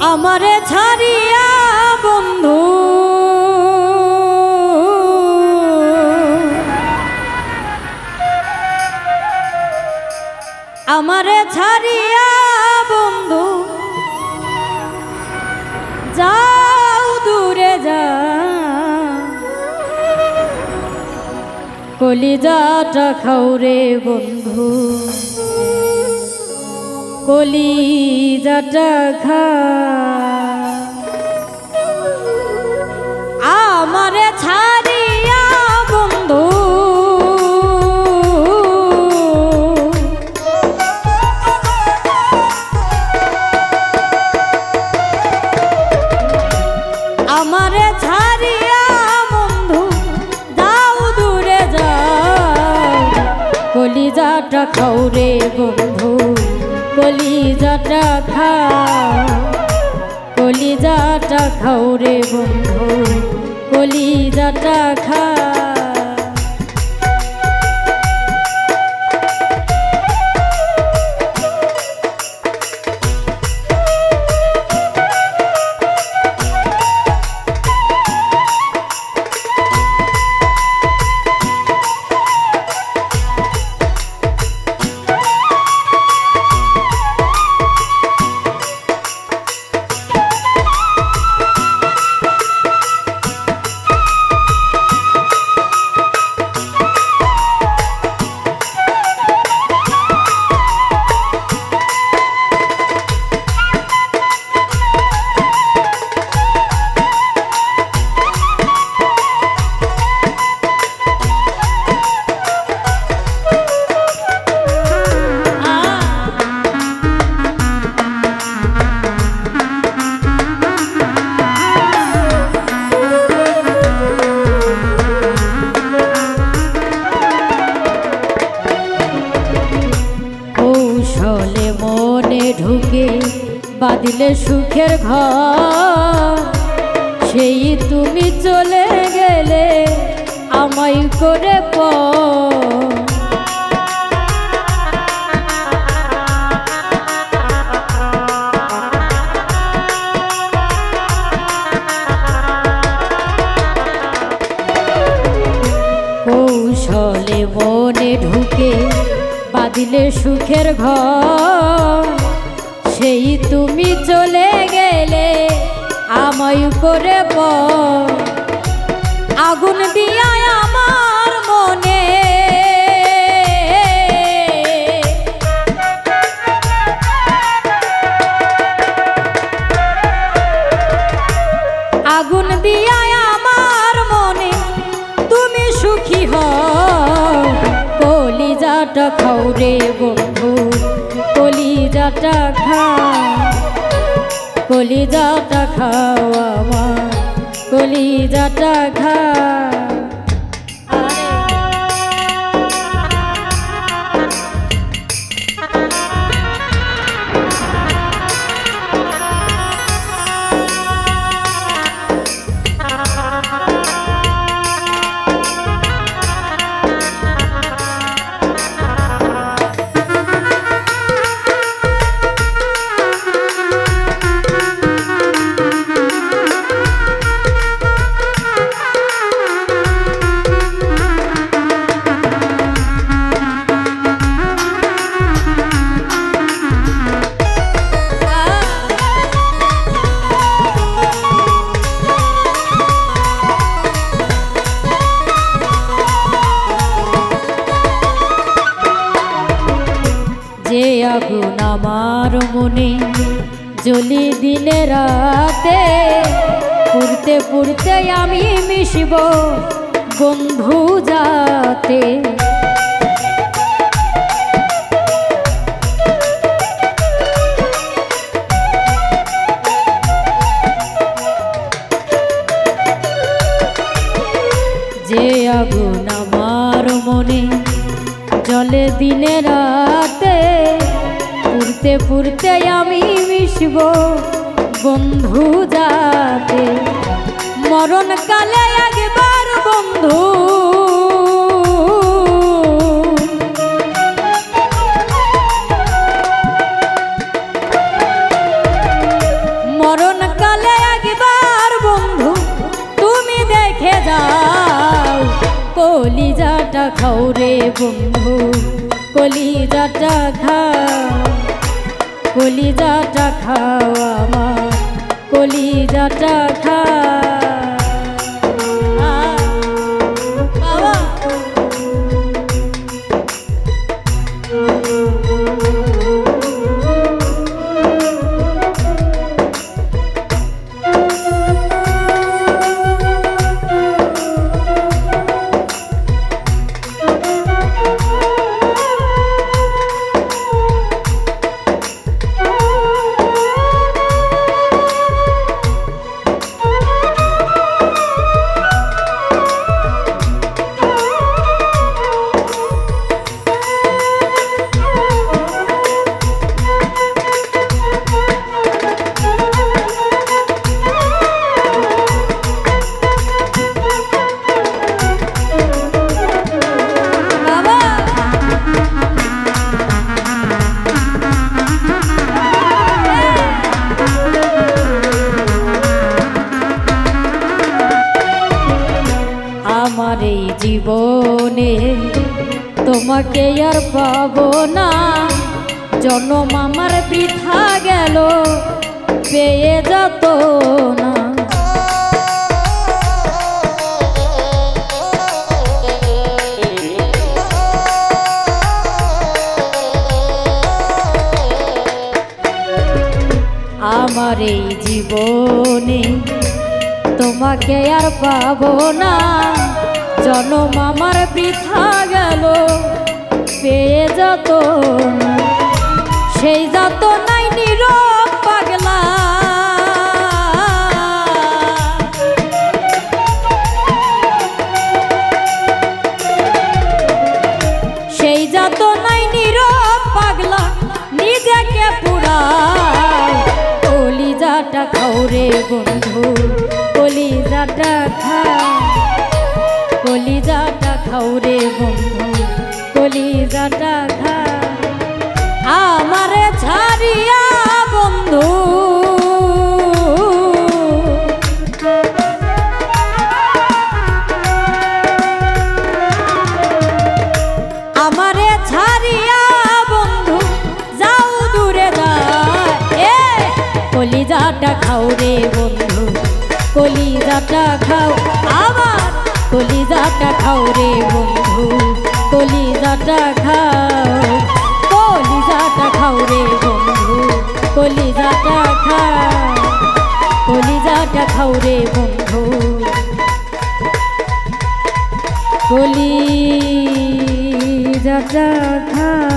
আমারে ছাড়িয়া বন্ধু আমারে ছাড়িয়া বন্ধু যাও দূরে যা কলিজাটা খাও রে বন্ধু কলিজাটা খা আমারে ছাড়িয়া বন্ধু আমারে ছাড়িয়া বন্ধু যাও দূরে যাও কলিজাটা খাও রে বন্ধু কলিজাটা খাও কলিজাটা খাও রে বন্ধু কলিজাটা খাও ঢুকে বাঁধিলে সুখের ঘর সেই তুমি চলে গেলে আমায় করে কৌশলে মনে ঢুকে বাঁধিলে সুখের ঘর সেই তুমি চলে গেলে আমায় করে আগুন দিয়া আমার মনে আগুন দিয়া আমার মনে তুমি সুখী হও কলিজাটা খাও রে বন্ধু কলিজাটা খাও কলিজাটা খাও আমার কলিজাটা খাও যে আগুন আমার মনে জ্বলি দিনে রাতে পুড়তে পুড়তে আমি মিশব বন্ধু যাতে দিনে রাতে পুরতে পুরতে আমি মিশব বন্ধু যাতে মরণ কালে একবার বন্ধু মরণ কালে একবার বন্ধু তুমি দেখে যাও কলিজাটা খাও রে বন্ধু কলিজাটা খাও কলিজাটা খাও আমার কলিজাটা খাও আমার এই জীবনে তোমাকে আর পাবো না জন্ম আমার বৃথা গেল পেয়ে যত না আমার এই জীবনে তোমাকে আর পাবো না জন্ম আমার বৃথা গেল পেয়ে যত না সেই যত নাই নীরব পাগলা সেই যত নাই নীরব পাগলা নিজেকে পুরায় কলিজাটা খাও রে বন্ধু কলিজাটা খাও কলিজাটা খাও রে বন্ধু কলিজাটা খাও আমারে ছাড়িয়া বন্ধু আমারে ছাড়িয়া বন্ধু যাও দূরে যায় কলিজাটা খাও রে বন্ধু কলিজাটা খাও আমার কলিজাটা খাও রে বন্ধু কলিজাটা খাও কলিজাটা খাও রে বন্ধু কলিজাটা খাও কলিজাটা খাও রে বন্ধু কলিজাটা খাও।